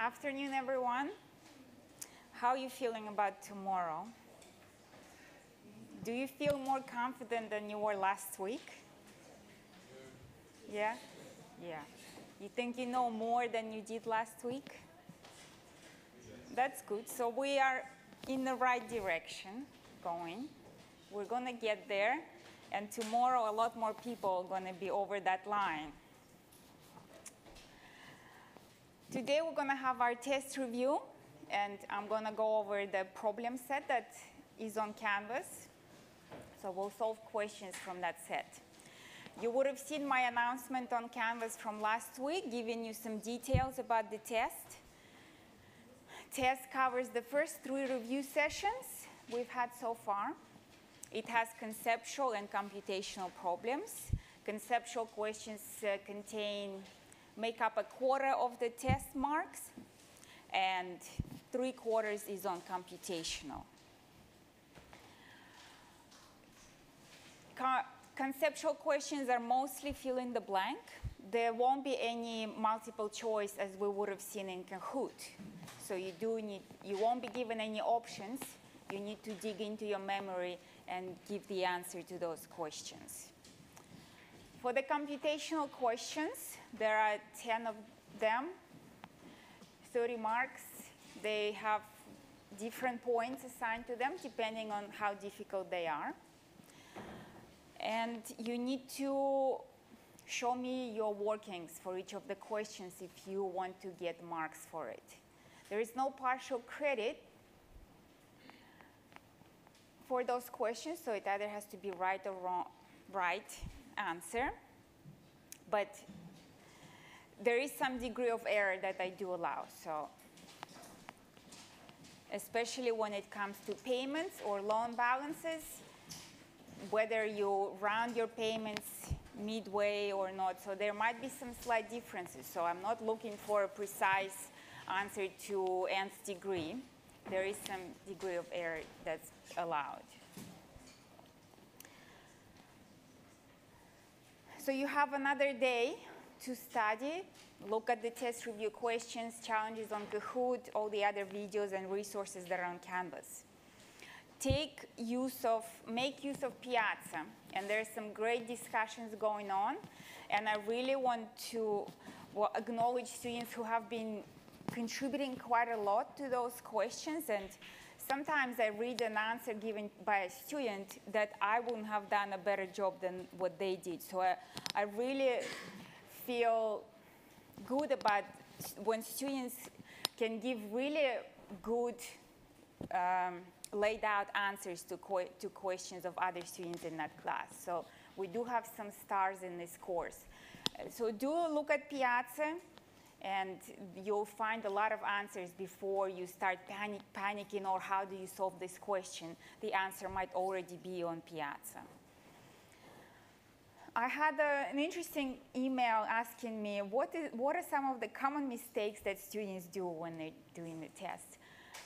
Afternoon, everyone. How are you feeling about tomorrow? Do you feel more confident than you were last week? Yeah? Yeah. You think you know more than you did last week? That's good. So we are in the right direction going. We're going to get there. And tomorrow, a lot more people are going to be over that line. Today, we're going to have our test review. And I'm going to go over the problem set that is on Canvas. So we'll solve questions from that set. You would have seen my announcement on Canvas from last week, giving you some details about the test. Test covers the first 3 review sessions we've had so far. It has conceptual and computational problems. Conceptual questions make up 1/4 of the test marks, and 3/4 is on computational. Conceptual questions are mostly fill in the blank. There won't be any multiple choice as we would have seen in Kahoot. So you won't be given any options. You need to dig into your memory and give the answer to those questions. For the computational questions, there are 10 of them, 30 marks. They have different points assigned to them depending on how difficult they are. And you need to show me your workings for each of the questions if you want to get marks for it. There is no partial credit for those questions, so it either has to be right or wrong, right answer. But there is some degree of error that I do allow. So especially when it comes to payments or loan balances, whether you round your payments midway or not. So there might be some slight differences. So I'm not looking for a precise answer to nth degree. There is some degree of error that's allowed. So you have another day to study, look at the test review questions, challenges on Kahoot, all the other videos and resources that are on Canvas. Make use of Piazza, and there's some great discussions going on. And I really want to acknowledge students who have been contributing quite a lot to those questions. And sometimes I read an answer given by a student that I wouldn't have done a better job than what they did. So I really feel good about when students can give really good laid out answers to questions of other students in that class. So we do have some stars in this course. So do look at Piazza, and you'll find a lot of answers before you start panicking or how do you solve this question. The answer might already be on Piazza. I had an interesting email asking me what are some of the common mistakes that students do when they're doing the test.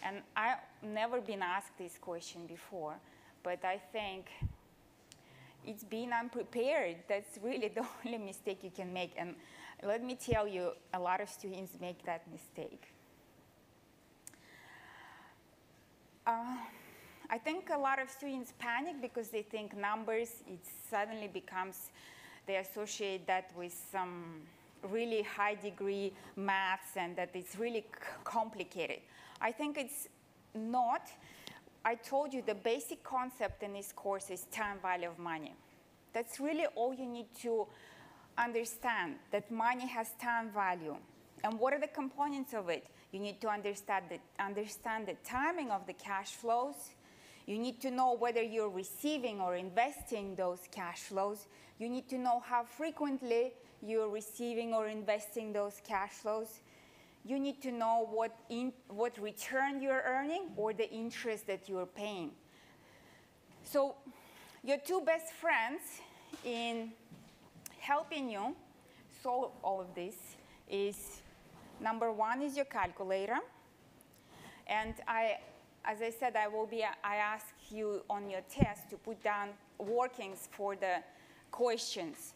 And I've never been asked this question before, but I think it's being unprepared. That's really the only mistake you can make. And let me tell you, a lot of students make that mistake. I think a lot of students panic because they think numbers, it suddenly becomes, they associate that with some really high degree maths and that it's really complicated. I think it's not. I told you the basic concept in this course is time value of money. That's really all you need to understand, that money has time value. And what are the components of it? You need to understand the timing of the cash flows. You need to know whether you're receiving or investing those cash flows. You need to know how frequently you're receiving or investing those cash flows. You need to know what return you're earning or the interest that you're paying. So your 2 best friends in helping you solve all of this is, number 1 is your calculator. And as I said, I ask you on your test to put down workings for the questions.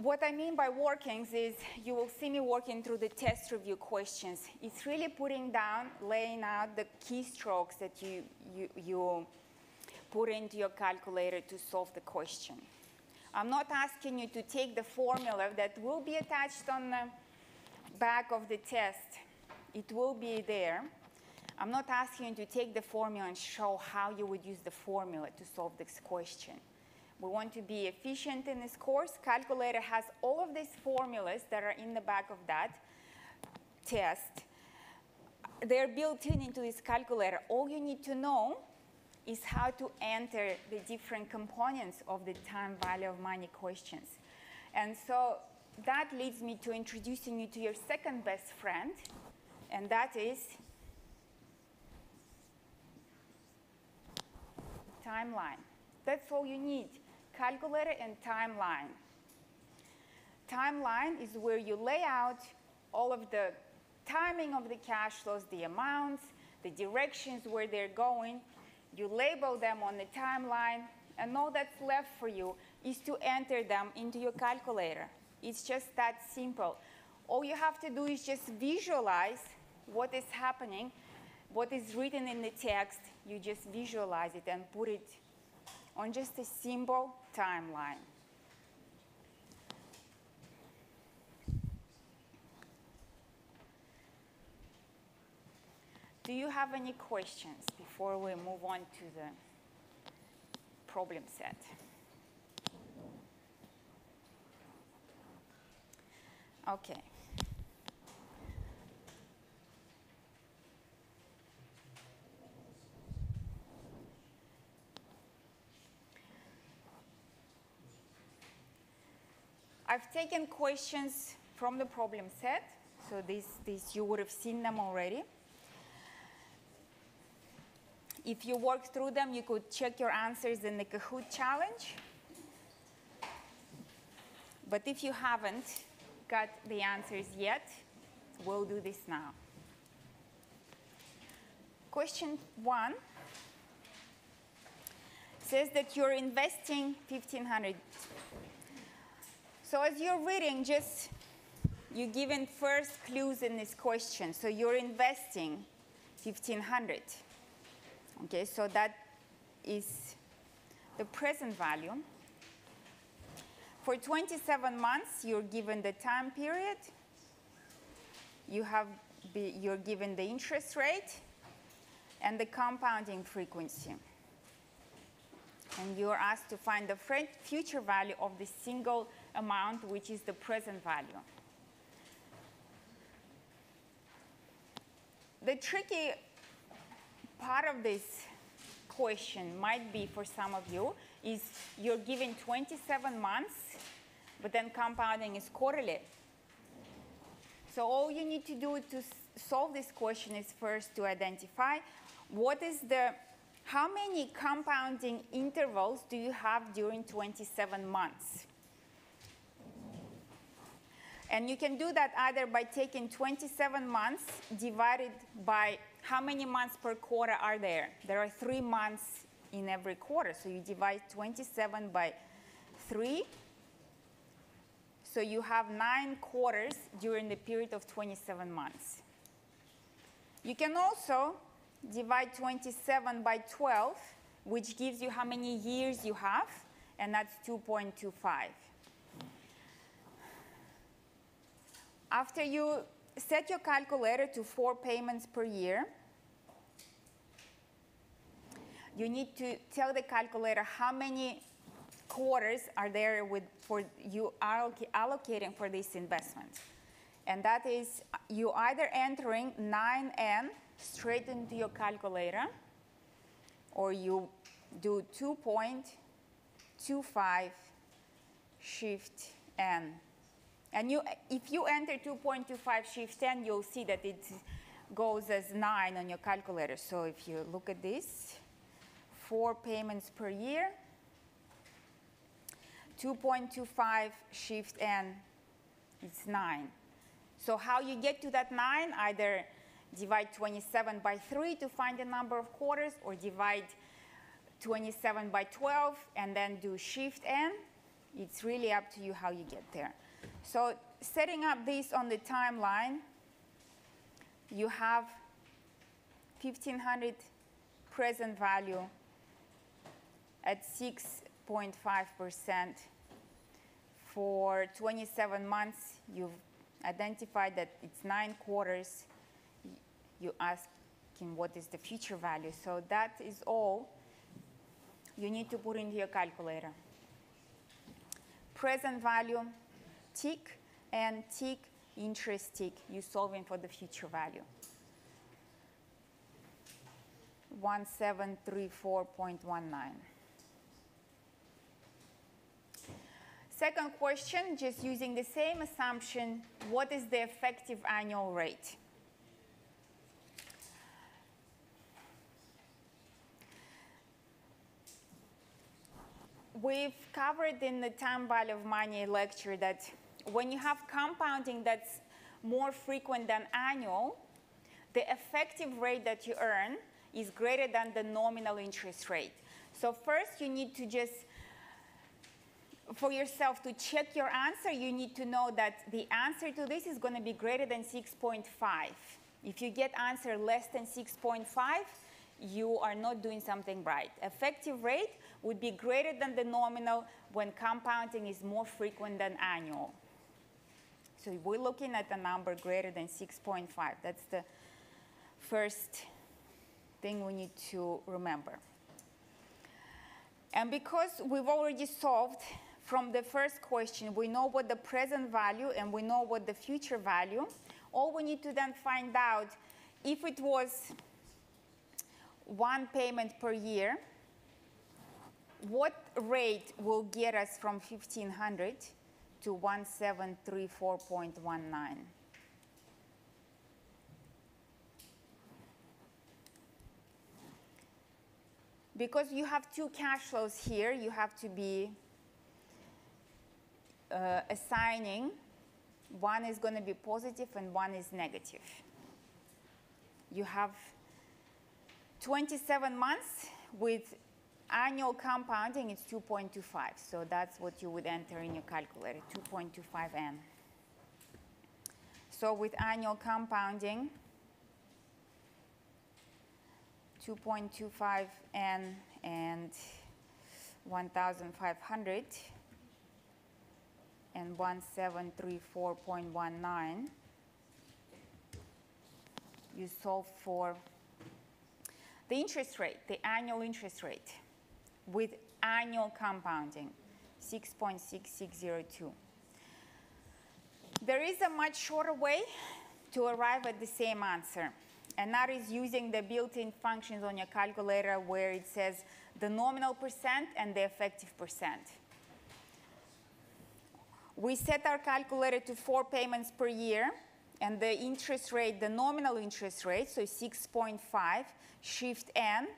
what I mean by workings is you will see me working through the test review questions. It's really putting down, laying out the keystrokes that you put into your calculator to solve the question. I'm not asking you to take the formula that will be attached on the back of the test. It will be there. I'm not asking you to take the formula and show how you would use the formula to solve this question. We want to be efficient in this course. Calculator has all of these formulas that are in the back of that test. They're built into this calculator. All you need to know is how to enter the different components of the time value of money questions. And so that leads me to introducing you to your second best friend, and that is timeline. That's all you need. Calculator and timeline. Timeline is where you lay out all of the timing of the cash flows, the amounts, the directions where they're going. You label them on the timeline, and all that's left for you is to enter them into your calculator. It's just that simple. All you have to do is just visualize what is happening, what is written in the text. You just visualize it and put it on just a simple timeline. Do you have any questions before we move on to the problem set? Okay. I've taken questions from the problem set, so these you would have seen them already. If you work through them, you could check your answers in the Kahoot challenge. But if you haven't got the answers yet, we'll do this now. Question 1 says that you're investing $1,500. So as you're reading, you're given first clues in this question. So you're investing $1,500. Okay, so that is the present value. For 27 months, you're given the time period. You're given the interest rate and the compounding frequency. And you're asked to find the future value of the single amount, which is the present value. The tricky part of this question might be for some of you is you're given 27 months, but then compounding is quarterly. So all you need to do to solve this question is first to identify how many compounding intervals do you have during 27 months? And you can do that either by taking 27 months divided by how many months per quarter are there. There are 3 months in every quarter, so you divide 27 by 3. So you have 9 quarters during the period of 27 months. You can also divide 27 by 12, which gives you how many years you have, and that's 2.25. After you set your calculator to 4 payments per year, you need to tell the calculator how many quarters are there for you allocating for this investment. And that is you either entering 9n straight into your calculator, or you do 2.25 shift n. And if you enter 2.25 shift n, you'll see that it goes as 9 on your calculator. So if you look at this, 4 payments per year, 2.25 shift n, it's 9. So how you get to that 9, either divide 27 by 3 to find the number of quarters, or divide 27 by 12 and then do shift n. It's really up to you how you get there. So setting up this on the timeline, you have 1,500 present value at 6.5%. For 27 months, you've identified that it's 9 quarters. You ask him what is the future value. So that is all you need to put into your calculator. Present value, tick, and tick, interest tick. You're solving for the future value. 1734.19. Second question, just using the same assumption, what is the effective annual rate? We've covered in the time value of money lecture that when you have compounding that's more frequent than annual, the effective rate that you earn is greater than the nominal interest rate. So first you need to just, for yourself to check your answer, you need to know that the answer to this is going to be greater than 6.5. If you get answer less than 6.5, you are not doing something right. Effective rate would be greater than the nominal when compounding is more frequent than annual. So we're looking at a number greater than 6.5. That's the first thing we need to remember. And because we've already solved from the first question, we know what the present value and we know what the future value. All we need to then find out if it was one payment per year, what rate will get us from 1,500 to 1734.19? Because you have two cash flows here, you have to be assigning. One is going to be positive and one is negative. You have 27 months with annual compounding, it's 2.25. So that's what you would enter in your calculator, 2.25N. So with annual compounding, 2.25N and 1,500 and 1734.19, you solve for the interest rate, the annual interest rate with annual compounding, 6.6602. There is a much shorter way to arrive at the same answer, and that is using the built-in functions on your calculator where it says the nominal percent and the effective percent. We set our calculator to 4 payments per year, and the interest rate, the nominal interest rate, so 6.5, shift N,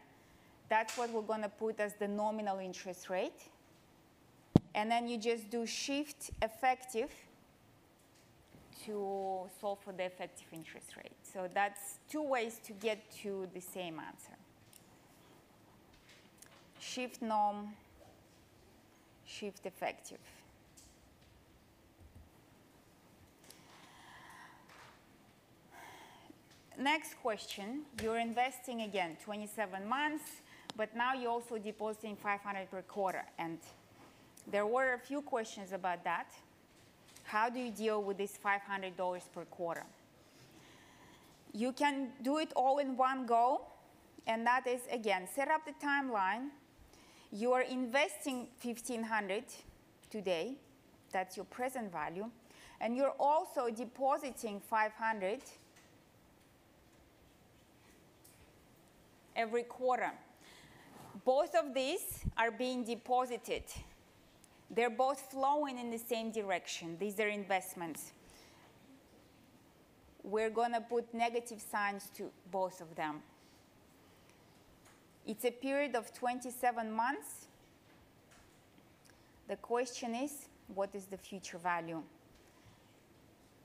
that's what we're going to put as the nominal interest rate. And then you just do shift effective to solve for the effective interest rate. So that's 2 ways to get to the same answer. Shift nom, shift effective. Next question, you're investing again 27 months, but now you're also depositing 500 per quarter. And there were a few questions about that. How do you deal with this $500 per quarter? You can do it all in one go, and that is, again, set up the timeline. You are investing $1,500 today. That's your present value. And you're also depositing 500 every quarter. Both of these are being deposited. They're both flowing in the same direction. These are investments. We're going to put negative signs to both of them. It's a period of 27 months. The question is, what is the future value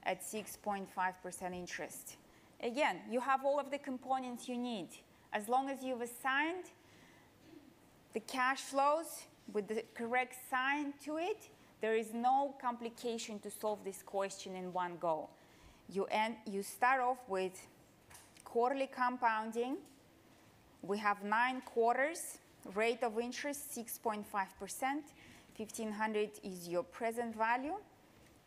at 6.5% interest? Again, you have all of the components you need. As long as you've assigned the cash flows with the correct sign to it, There is no complication to solve this question in one go. You start off with quarterly compounding. We have 9 quarters, rate of interest 6.5%. 1,500 is your present value.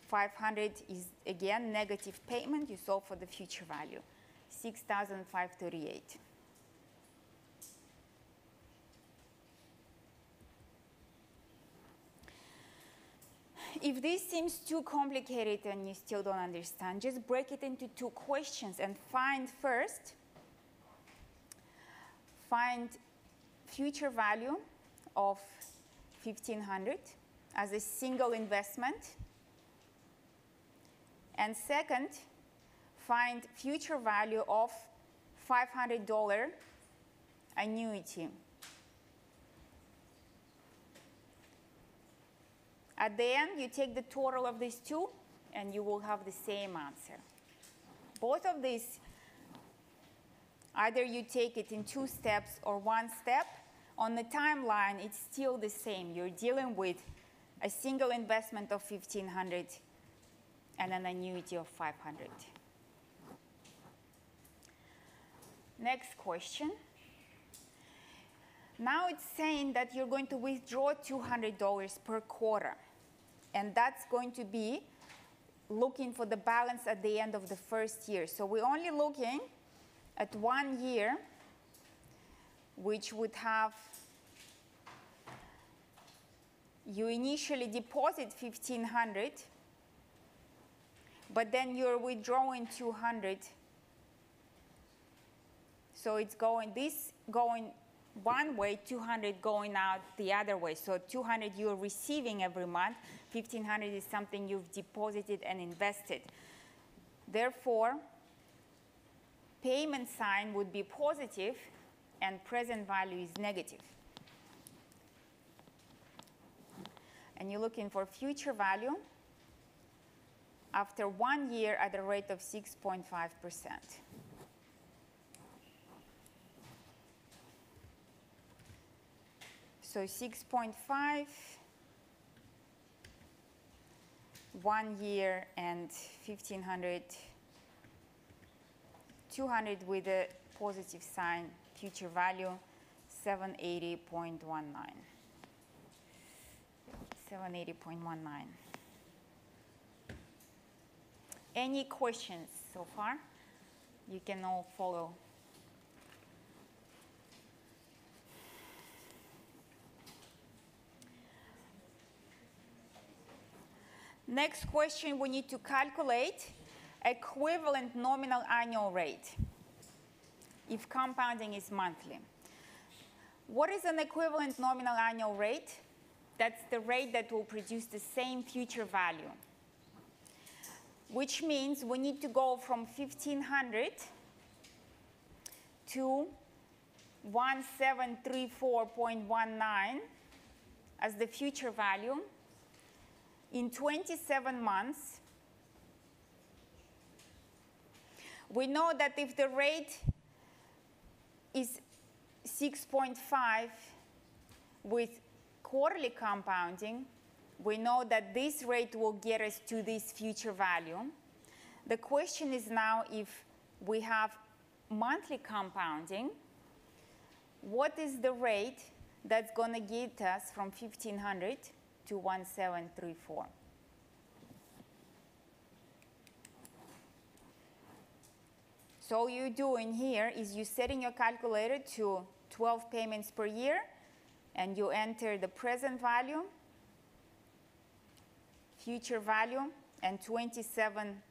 500 is, again, negative payment. You solve for the future value, 6,538. If this seems too complicated and you still don't understand, just break it into 2 questions and find future value of 1,500 as a single investment. And second, find future value of $500 annuity. At the end, you take the total of these 2, and you will have the same answer. Both of these, either you take it in 2 steps or 1 step. On the timeline, it's still the same. You're dealing with a single investment of 1,500 and an annuity of 500. Next question. Now it's saying that you're going to withdraw $200 per quarter. And that's going to be looking for the balance at the end of the first year. So we're only looking at 1 year, which would have you initially deposit 1,500, but then you're withdrawing 200. So it's going one way, 200 going out the other way. So 200 you're receiving every month. 1,500 is something you've deposited and invested. Therefore, payment sign would be positive and present value is negative. And you're looking for future value after 1 year at a rate of 6.5%. So 6.5, 1 year, and 1,500, 200 with a positive sign, future value, 780.19. 780.19. Any questions so far? You can all follow. Next question, we need to calculate equivalent nominal annual rate if compounding is monthly. What is an equivalent nominal annual rate? That's the rate that will produce the same future value, which means we need to go from 1,500 to 1,734.19 as the future value in 27 months. We know that if the rate is 6.5 with quarterly compounding, we know that this rate will get us to this future value. The question is now, if we have monthly compounding, what is the rate that's going to get us from 1,500 to 1,734? So all you're doing here is you're setting your calculator to 12 payments per year, and you enter the present value, future value, and 27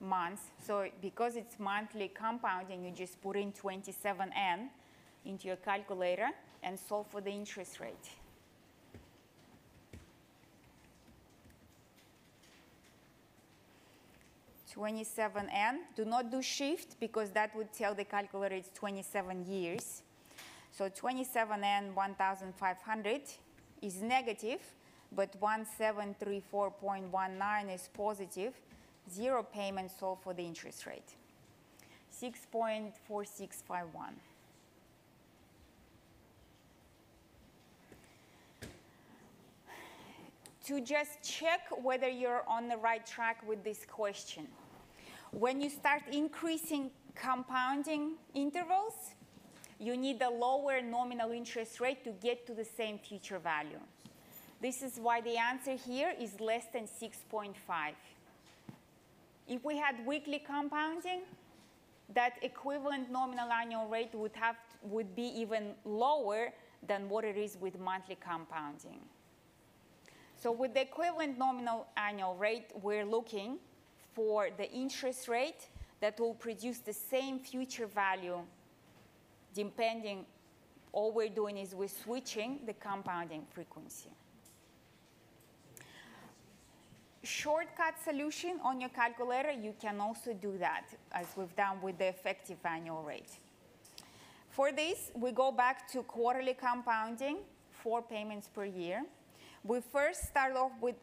months. So because it's monthly compounding, you just put in 27N into your calculator and solve for the interest rate. $27N. Do not do shift because that would tell the calculator it's 27 years. So 27N 1,500 is negative, but 1,734.19 is positive. 0 payment, solve for the interest rate. 6.4651. to just check whether you're on the right track with this question. When you start increasing compounding intervals, you need a lower nominal interest rate to get to the same future value. This is why the answer here is less than 6.5. If we had weekly compounding, that equivalent nominal annual rate would be even lower than what it is with monthly compounding. So with the equivalent nominal annual rate, we're looking for the interest rate that will produce the same future value, depending, all we're doing is we're switching the compounding frequency. Shortcut solution on your calculator, you can also do that, as we've done with the effective annual rate. For this, we go back to quarterly compounding, 4 payments per year. We first start off with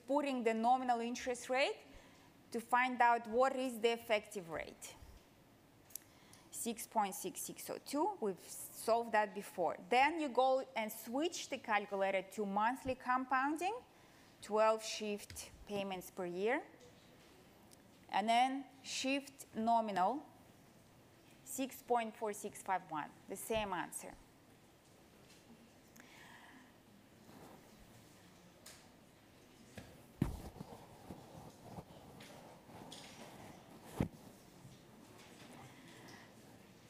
putting the nominal interest rate to find out what is the effective rate. 6.6602, we've solved that before. Then you go and switch the calculator to monthly compounding, 12 shift payments per year, and then shift nominal, 6.4651, the same answer.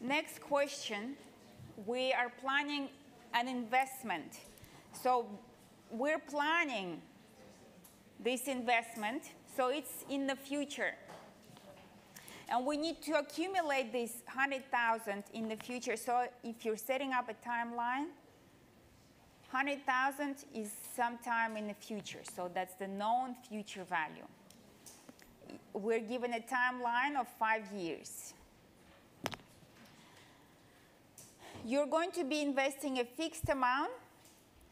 Next question, we are planning an investment. So we're planning this investment, so it's in the future. And we need to accumulate this 100,000 in the future. So if you're setting up a timeline, 100,000 is sometime in the future. So that's the known future value. We're given a timeline of 5 years. You're going to be investing a fixed amount.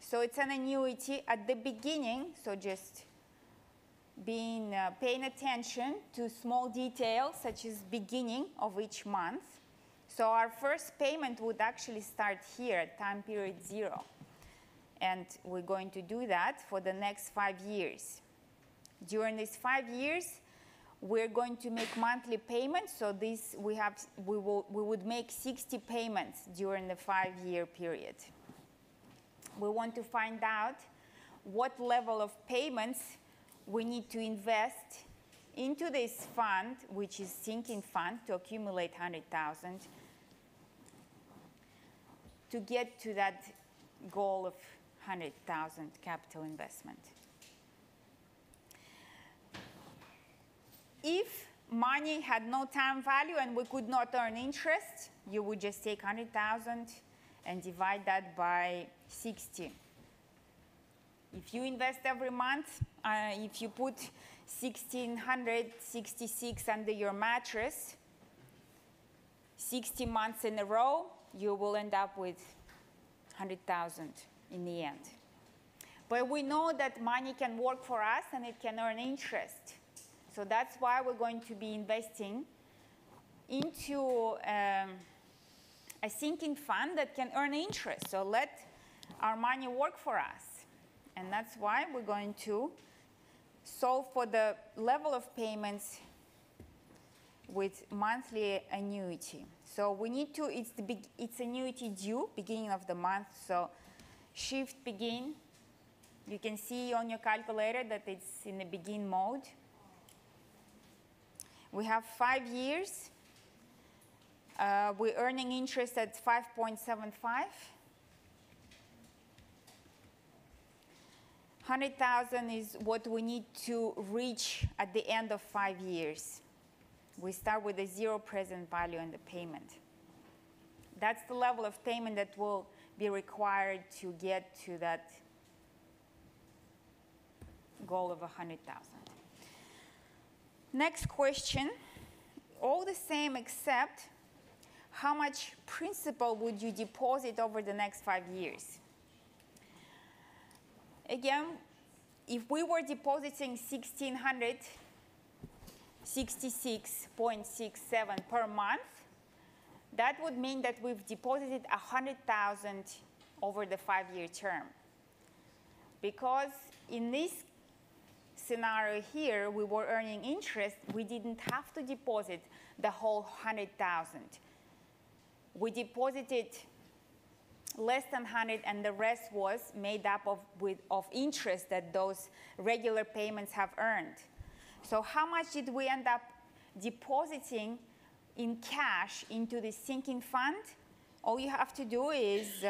So it's an annuity at the beginning. So just paying attention to small details, such as beginning of each month. So our first payment would actually start here at time period 0. And we're going to do that for the next 5 years. During these 5 years, we're going to make monthly payments. So this we would make 60 payments during the 5-year period. We want to find out what level of payments we need to invest into this fund, which is sinking fund, to accumulate 100,000 to get to that goal of 100,000 capital investment. If money had no time value and we could not earn interest, you would just take 100,000 and divide that by 60. If you invest every month, if you put 1,666 under your mattress, 60 months in a row, you will end up with 100,000 in the end. But we know that money can work for us and it can earn interest. So that's why we're going to be investing into a sinking fund that can earn interest. So let our money work for us. And that's why we're going to solve for the level of payments with monthly annuity. So we need to, it's annuity due, beginning of the month. So shift begin. You can see on your calculator that it's in the begin mode. We have 5 years. We're earning interest at 5.75. 100,000 is what we need to reach at the end of 5 years. We start with a 0 present value in the payment. That's the level of payment that will be required to get to that goal of 100,000. Next question, all the same except how much principal would you deposit over the next 5 years? Again, if we were depositing 1,666.67 per month, that would mean that we've deposited 100,000 over the 5-year term. because in this scenario here, we were earning interest, we didn't have to deposit the whole 100,000. We deposited less than 100, and the rest was made up of interest that those regular payments have earned. So how much did we end up depositing in cash into the sinking fund? All you have to do is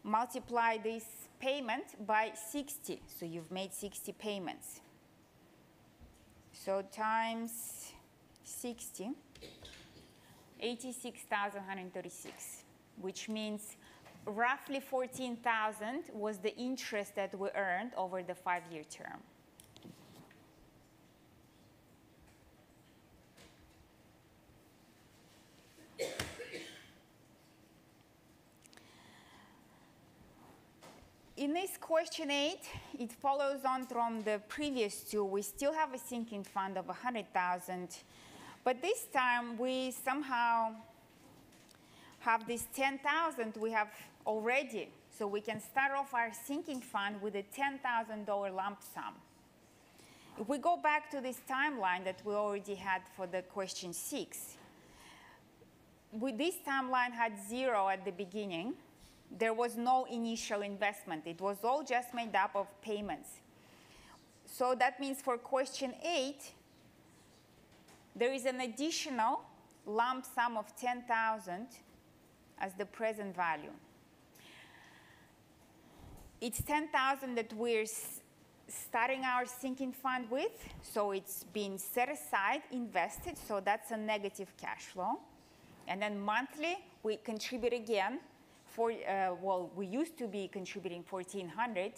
multiply this payment by 60. So you've made 60 payments. So times 60, 86,136, which means roughly 14,000 was the interest that we earned over the 5-year term. In this question 8, it follows on from the previous two. We still have a sinking fund of 100,000, but this time we somehow have this 10,000 we have already. So we can start off our sinking fund with a $10,000 lump sum. If we go back to this timeline that we already had for the question 6, this timeline had 0 at the beginning. There was no initial investment. It was all just made up of payments. So that means for question 8, there is an additional lump sum of 10,000 as the present value. It's 10,000 that we're starting our sinking fund with, so it's been set aside, invested, so that's a negative cash flow. And then monthly, we contribute again. Well, we used to be contributing 1,400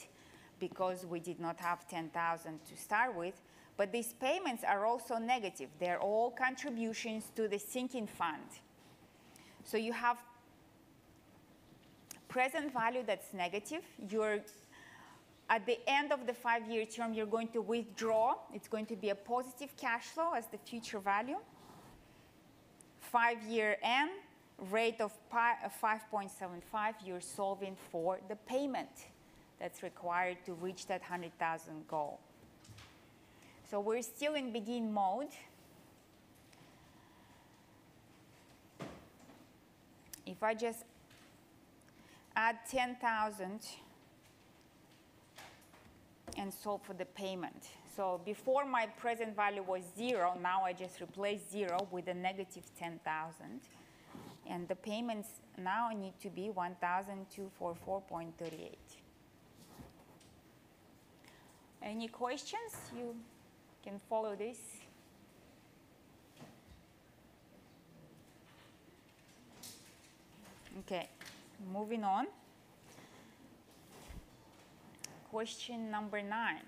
because we did not have 10,000 to start with, but these payments are also negative. They're all contributions to the sinking fund. So you have present value that's negative. At the end of the 5-year term, you're going to withdraw. It's going to be a positive cash flow as the future value. 5-year end, rate of 5.75, you're solving for the payment that's required to reach that 100,000 goal. So we're still in begin mode. If I just add 10,000 and solve for the payment. So before my present value was 0, now I just replace 0 with a negative 10,000. And the payments now need to be 1,244.38. Any questions? You can follow this. Okay, moving on. Question number 9.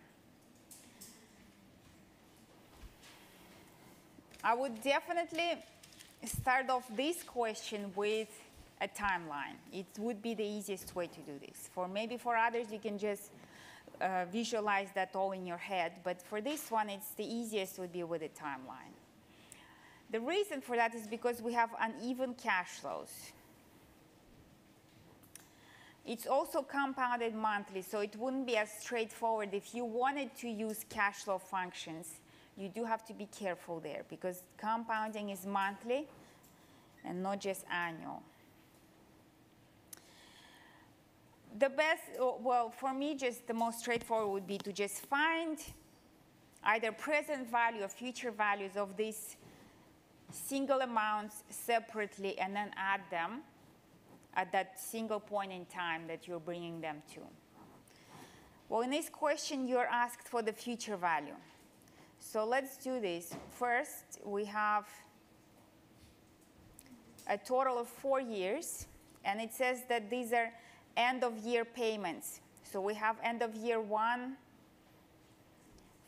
I would definitely start off this question with a timeline. It would be the easiest way to do this. Maybe for others, you can just visualize that all in your head. But for this one, it's the easiest would be with a timeline. The reason for that is because we have uneven cash flows. It's also compounded monthly, so it wouldn't be as straightforward. If you wanted to use cash flow functions, you do have to be careful there because compounding is monthly and not just annual. The best, well, for me, just the most straightforward would be to just find either present value or future values of these single amounts separately and then add them at that single point in time that you're bringing them to. Well, in this question, you're asked for the future value. So let's do this. First, we have a total of 4 years, and it says that these are end-of-year payments. So we have end-of-year 1,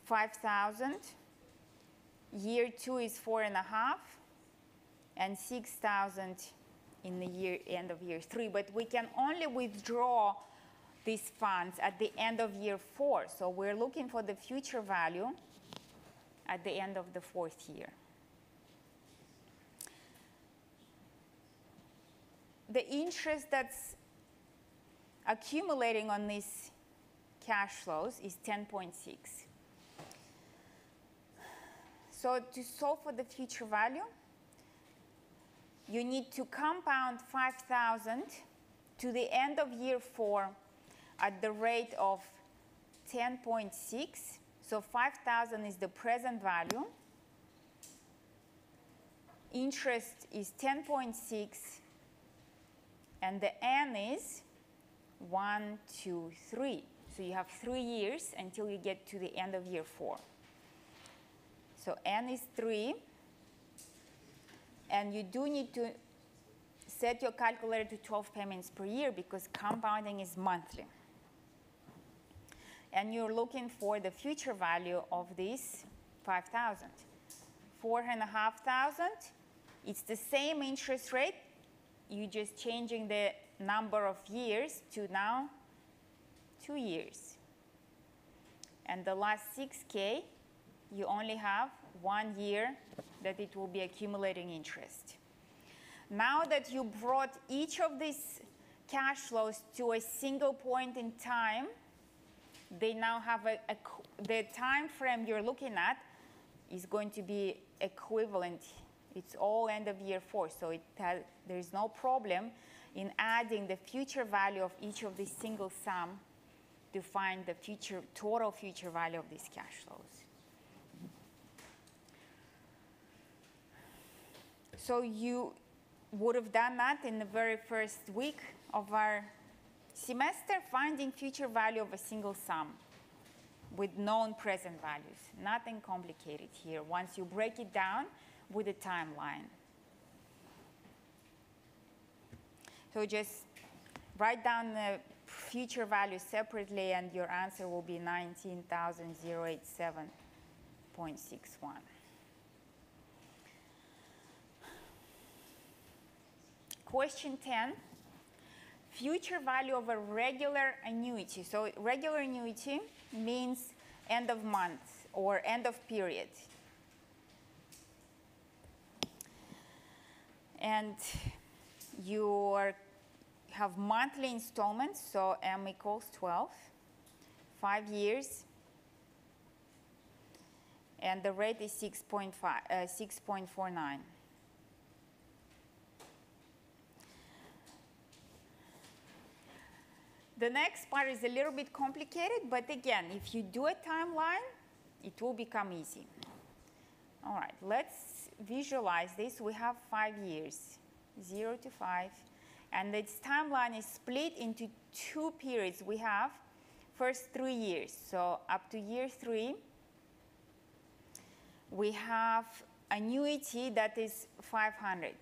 5,000. Year 2 is 4.5, and 6,000 in the end of year 3. But we can only withdraw these funds at the end of year 4. So we're looking for the future value at the end of the 4th year. The interest that's accumulating on these cash flows is 10.6. So to solve for the future value, you need to compound 5,000 to the end of year 4 at the rate of 10.6. So 5,000 is the present value. Interest is 10.6. And the N is 1, 2, 3. So you have 3 years until you get to the end of year 4. So N is 3. And you do need to set your calculator to 12 payments per year because compounding is monthly. And you're looking for the future value of this 5,000. 4,500. It's the same interest rate. You're just changing the number of years to now 2 years. And the last 6K, you only have 1 year that it will be accumulating interest. Now that you brought each of these cash flows to a single point in time, they now have the time frame you're looking at is going to be equivalent. It's all end of year 4, so there is no problem in adding the future value of each of these single sum to find the total future value of these cash flows. So you would have done that in the very first week of our semester, finding future value of a single sum with known present values. Nothing complicated here once you break it down with a timeline. So just write down the future value separately and your answer will be 19,087.61. Question 10, future value of a regular annuity. So regular annuity means end of month or end of period. And you have monthly installments, so M equals 12, 5 years, and the rate is 6.49. The next part is a little bit complicated, but again, if you do a timeline, it will become easy. All right, let's visualize this. We have 5 years, 0 to 5, and its timeline is split into 2 periods. We have first 3 years, so up to year 3, we have annuity that is 500.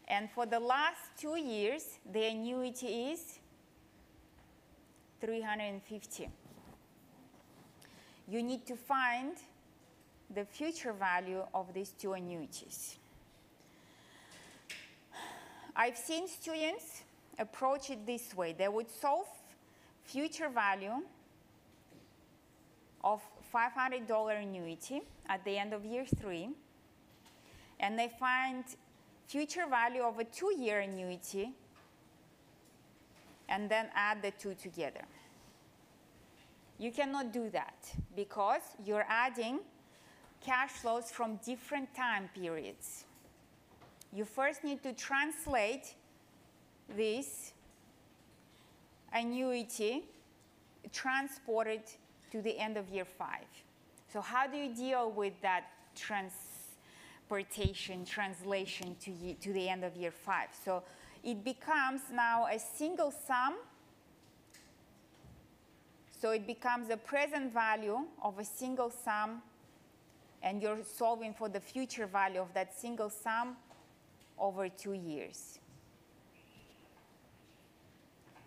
And for the last 2 years, the annuity is 350. You need to find the future value of these 2 annuities. I've seen students approach it this way. They would solve future value of $500 annuity at the end of year 3, and they find future value of a 2-year annuity, and then add the 2 together. You cannot do that because you're adding cash flows from different time periods. You first need to translate this annuity, transport it to the end of year 5. So how do you deal with that translation to the end of year 5? So it becomes now a single sum. So it becomes the present value of a single sum, and you're solving for the future value of that single sum over 2 years.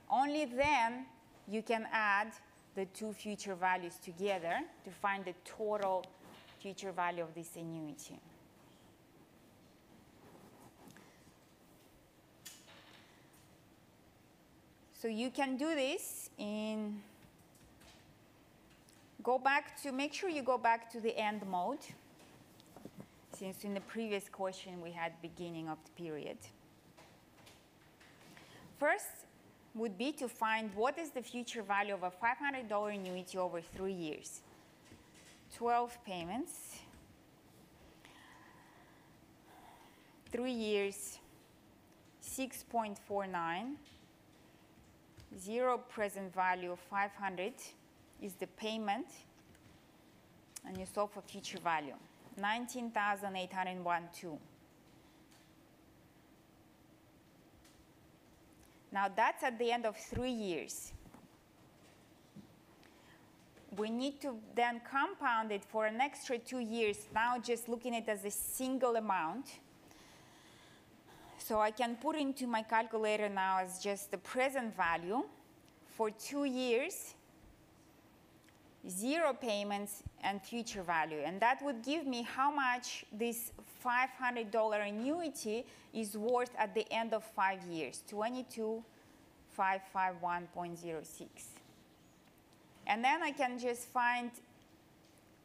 Only then you can add the 2 future values together to find the total future value of this annuity. So you can do this in, make sure you go back to the end mode, since in the previous question we had beginning of the period. First would be to find what is the future value of a $500 annuity over 3 years. 12 payments, 3 years, 6.49, 0 present value of 500 is the payment, and you solve for future value, 19,812. Now that's at the end of 3 years. We need to then compound it for an extra 2 years, now just looking at it as a single amount. So I can put into my calculator now as just the present value for 2 years, 0 payments, and future value. And that would give me how much this $500 annuity is worth at the end of 5 years, 22,551.06. And then I can just find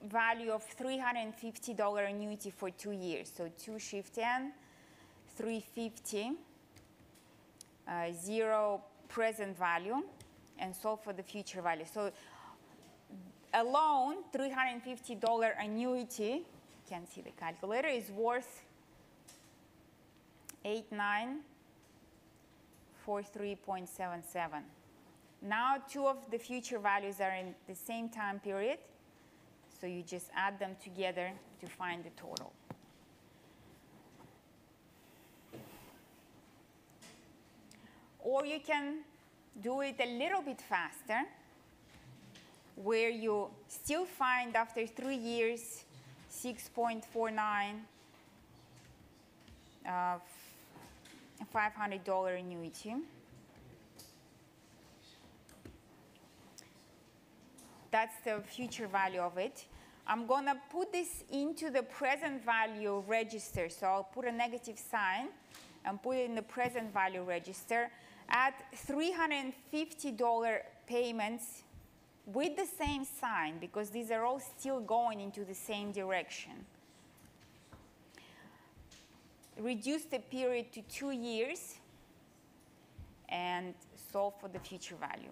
value of $350 annuity for 2 years. So 2 shift n, 350, 0 present value, and solve for the future value. So alone, $350 annuity, you can see the calculator, is worth 8943.77. Now 2 of the future values are in the same time period, so you just add them together to find the total. Or you can do it a little bit faster, where you still find after 3 years 6.49 $500 annuity. That's the future value of it. I'm going to put this into the present value register. So I'll put a negative sign and put it in the present value register. Add $350 payments with the same sign, because these are all still going into the same direction. Reduce the period to 2 years and solve for the future value.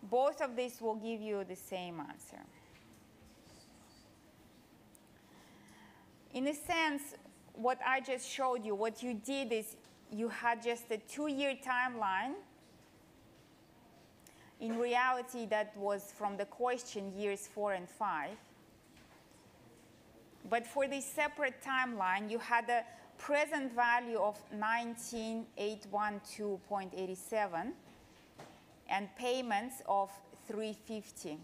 Both of these will give you the same answer. In a sense, what I just showed you, what you did is you had just a 2-year timeline. In reality, that was from the question years 4 and 5. But for this separate timeline, you had a present value of 19,812.87 and payments of 350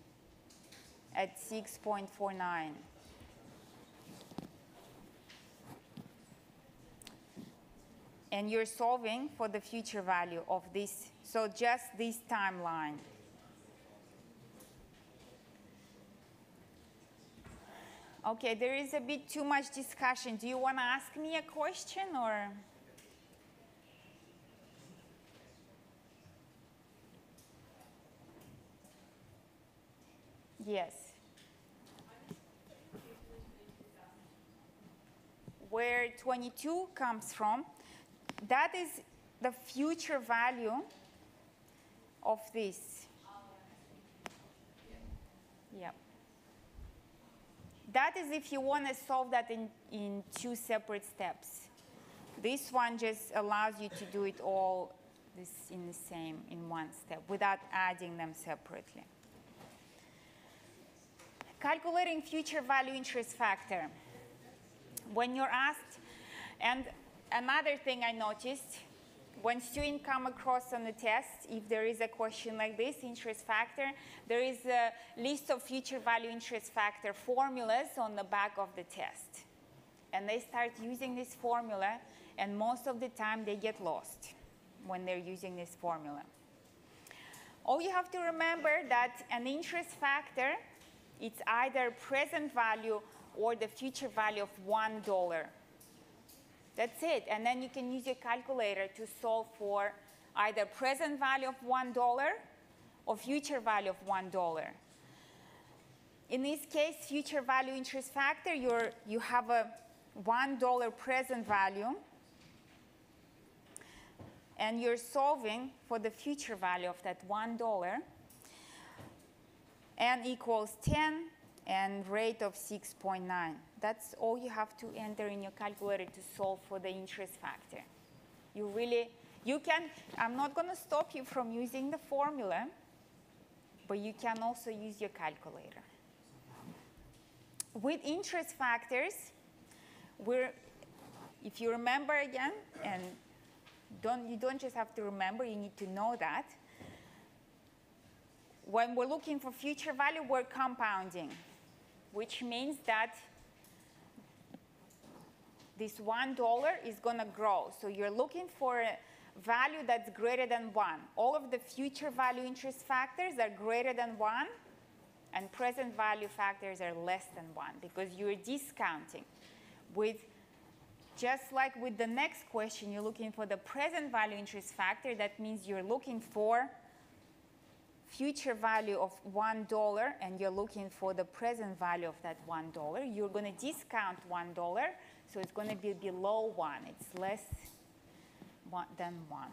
at 6.49. And you're solving for the future value of this, so just this timeline. Okay, there is a bit too much discussion. Do you want to ask me a question, or? Yes. Where 22 comes from, that is the future value of this. Yeah. That is if you want to solve that in 2 separate steps. This one just allows you to do it all in one step without adding them separately. Calculating future value interest factor. When you're asked, and another thing I noticed, when students come across on the test, if there is a question like this, interest factor, there is a list of future value interest factor formulas on the back of the test. And they start using this formula, and most of the time they get lost when they're using this formula. All you have to remember that an interest factor, it's either present value or the future value of $1. That's it. And then you can use your calculator to solve for either present value of $1 or future value of $1. In this case, future value interest factor, you have a $1 present value, and you're solving for the future value of that $1. N equals 10 and rate of 6.9. That's all you have to enter in your calculator to solve for the interest factor. You can, I'm not going to stop you from using the formula, but you can also use your calculator. With interest factors, if you remember again, and you don't just have to remember, you need to know that. When we're looking for future value, we're compounding, which means that this $1 is going to grow. So you're looking for a value that's greater than 1. All of the future value interest factors are greater than 1, and present value factors are less than 1, because you're discounting. Just like with the next question, you're looking for the present value interest factor. That means you're looking for future value of $1, and you're looking for the present value of that $1. You're going to discount $1, so it's going to be below 1. It's less than 1.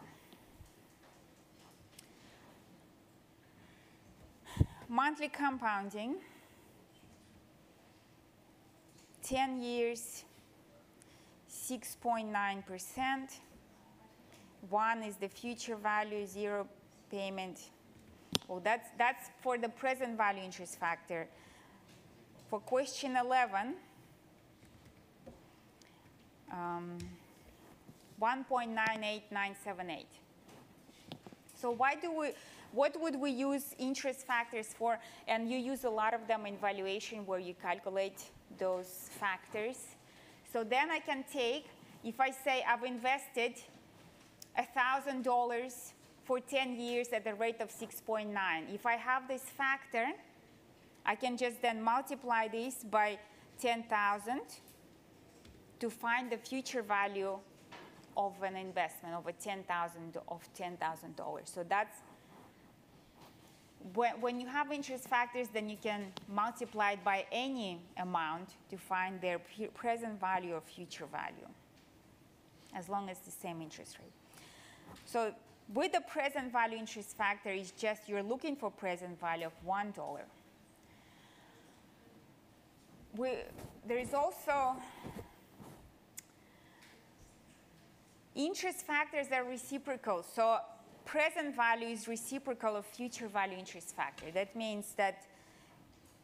Monthly compounding, 10 years, 6.9%. 1 is the future value, 0 payment. Well, that's for the present value interest factor. For question 11, 1.98978. So what would we use interest factors for? And you use a lot of them in valuation where you calculate those factors. So then I can take, if I say I've invested $1,000 for 10 years at the rate of 6.9. If I have this factor, I can just then multiply this by 10,000 to find the future value of an investment of $10,000. So that's when you have interest factors, then you can multiply it by any amount to find their present value or future value, as long as the same interest rate. So with the present value interest factor, it's just you're looking for present value of $1. There is also interest factors that are reciprocal. So present value is reciprocal of future value interest factor. That means that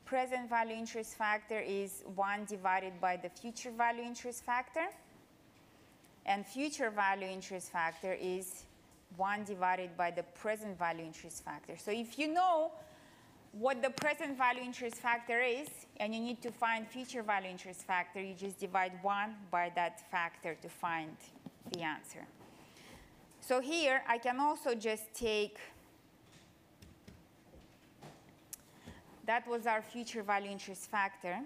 present value interest factor is 1 divided by the future value interest factor, and future value interest factor is 1 divided by the present value interest factor. So if you know what the present value interest factor is, and you need to find future value interest factor, you just divide 1 by that factor to find the answer. So here, I can also just take, that was our future value interest factor.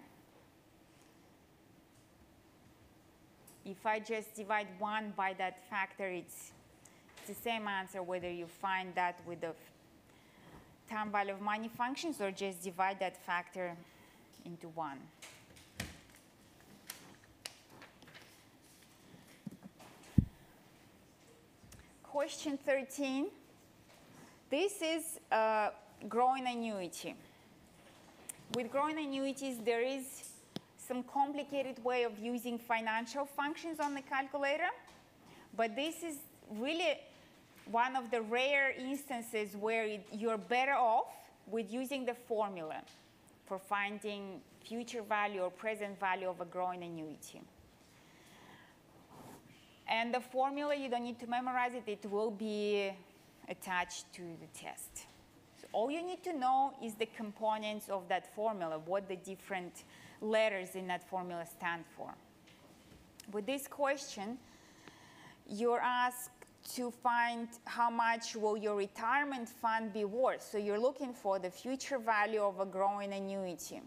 If I just divide 1 by that factor, it's the same answer whether you find that with the time value of money functions or just divide that factor into 1. Question 13. This is a growing annuity. With growing annuities, there is some complicated way of using financial functions on the calculator, but this is really one of the rare instances where you're better off with using the formula for finding future value or present value of a growing annuity. And the formula, you don't need to memorize it. It will be attached to the test. So all you need to know is the components of that formula, what the different letters in that formula stand for. With this question, you're asked to find how much will your retirement fund be worth. So you're looking for the future value of a growing annuity.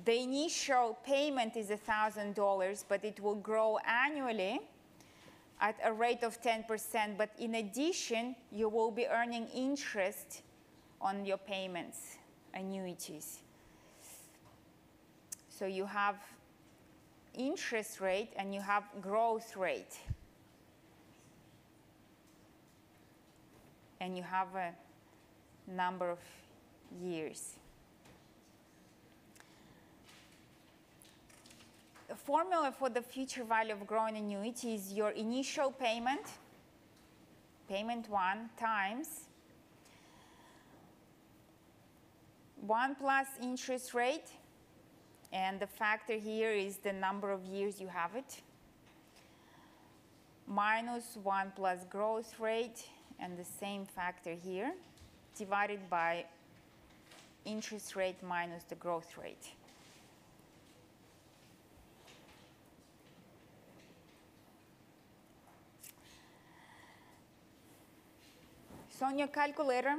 The initial payment is $1,000, but it will grow annually at a rate of 10%. But in addition, you will be earning interest on your payments, annuities. So you have interest rate and you have growth rate. And you have a number of years. The formula for the future value of growing annuity is your initial payment, payment 1, times 1 plus interest rate, and the factor here is the number of years you have it, minus 1 plus growth rate, and the same factor here, divided by interest rate minus the growth rate. So on your calculator,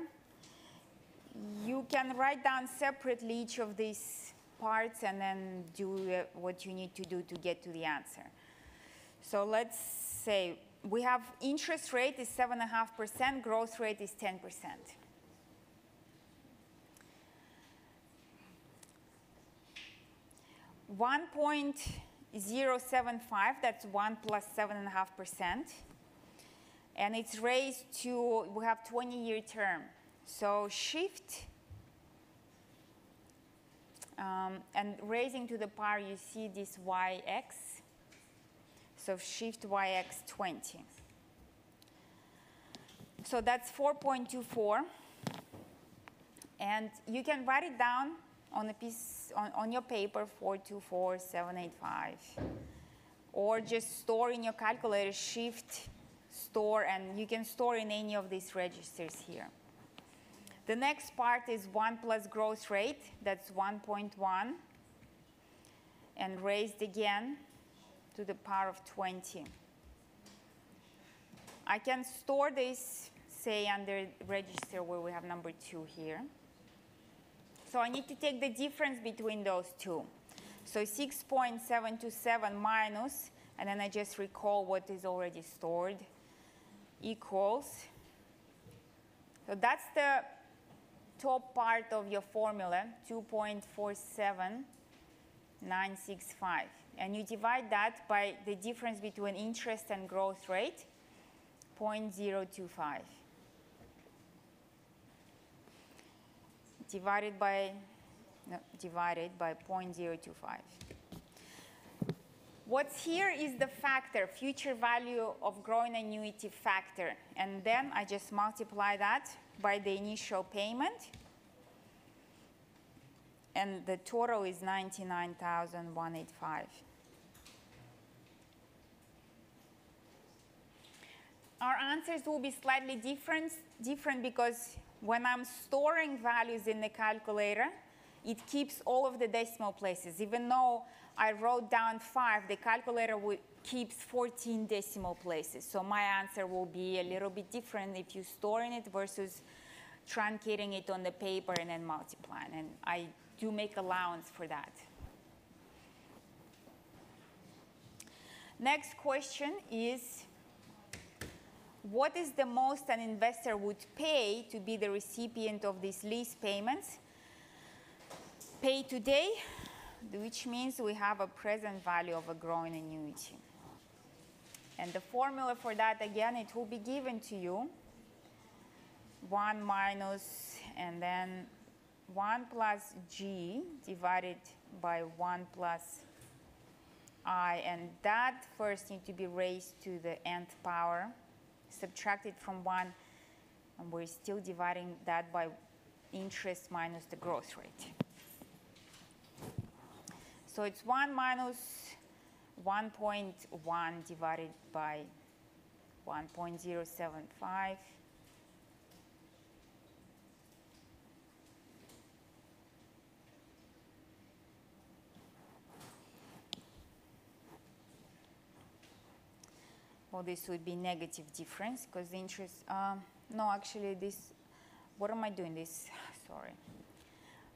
you can write down separately each of these parts and then do what you need to do to get to the answer. So let's say we have interest rate is 7.5%, growth rate is 10%. $1.075, that's 1 plus 7.5%. And it's raised to, we have 20-year term. So shift, and raising to the power, you see this yx. So shift yx 20. So that's 4.24. And you can write it down on a piece, on your paper, 424,785. Or just store in your calculator, shift, store, and you can store in any of these registers here. The next part is 1 plus growth rate, that's 1.1, and raised again to the power of 20. I can store this, say, under register where we have number 2 here. So I need to take the difference between those two. So 6.727 minus, and then I just recall what is already stored, equals. So that's the top part of your formula, 2.47965. And you divide that by the difference between interest and growth rate, 0.025. Divided by 0.025. What's here is the factor, future value of growing annuity factor. And then I just multiply that by the initial payment. And the total is 99,185. Our answers will be slightly different because when I'm storing values in the calculator, it keeps all of the decimal places. Even though I wrote down 5, the calculator keeps 14 decimal places. So my answer will be a little bit different if you store in it versus truncating it on the paper and then multiplying. And I do make allowance for that. Next question is, what is the most an investor would pay to be the recipient of these lease payments? Pay today, which means we have a present value of a growing annuity. And the formula for that, again, it will be given to you. 1 minus, and then 1 plus g divided by 1 plus I. And that first needs to be raised to the nth power, subtracted from 1, and we're still dividing that by interest minus the growth rate. So it's 1 minus 1.1 divided by 1.075. Well, this would be negative difference because the interest, no, actually this, what am I doing this? Sorry.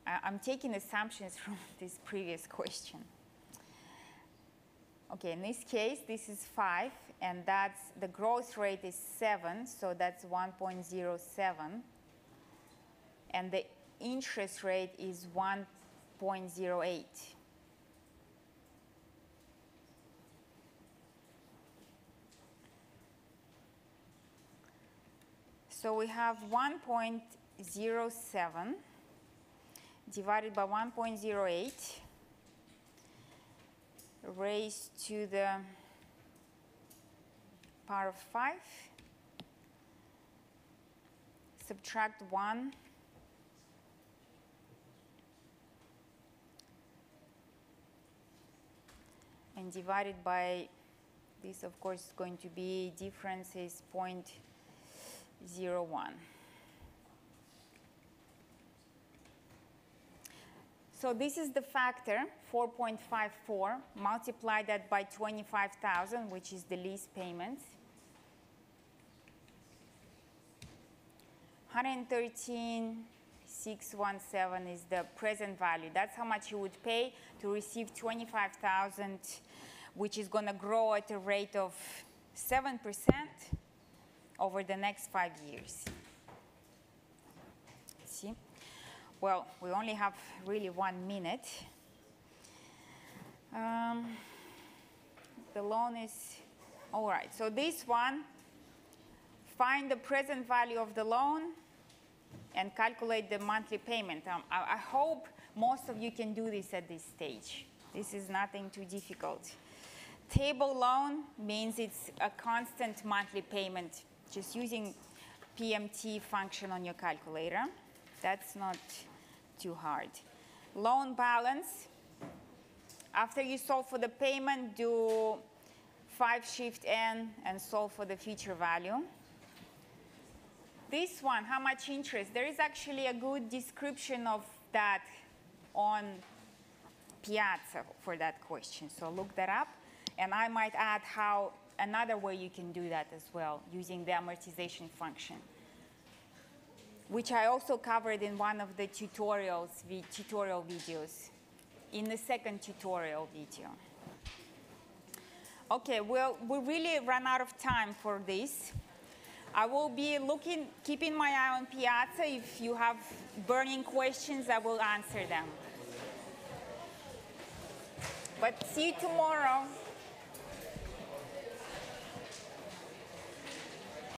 I'm taking assumptions from this previous question. Okay, in this case, this is 5, and that's, the growth rate is 7, so that's 1.07. And the interest rate is 1.08. So we have 1.07 divided by 1.08 raised to the power of 5. Subtract 1. And divided by this, of course, is going to be difference is 0.01. So this is the factor, 4.54. Multiply that by 25,000, which is the lease payment. 113,617 is the present value. That's how much you would pay to receive 25,000, which is going to grow at a rate of 7% over the next 5 years. See? Well, we only have really 1 minute. The loan is, all right. So this one, find the present value of the loan and calculate the monthly payment. I hope most of you can do this at this stage. This is nothing too difficult. Table loan means it's a constant monthly payment, just using PMT function on your calculator. That's not too hard. Loan balance. After you solve for the payment, do 5 shift N and solve for the future value. This one, how much interest? There is actually a good description of that on Piazza for that question. So look that up. And I might add how another way you can do that as well, using the amortization function, which I also covered in one of the tutorial videos, in the second tutorial video. Okay, well, we really ran out of time for this. I will be keeping my eye on Piazza. If you have burning questions, I will answer them. But see you tomorrow.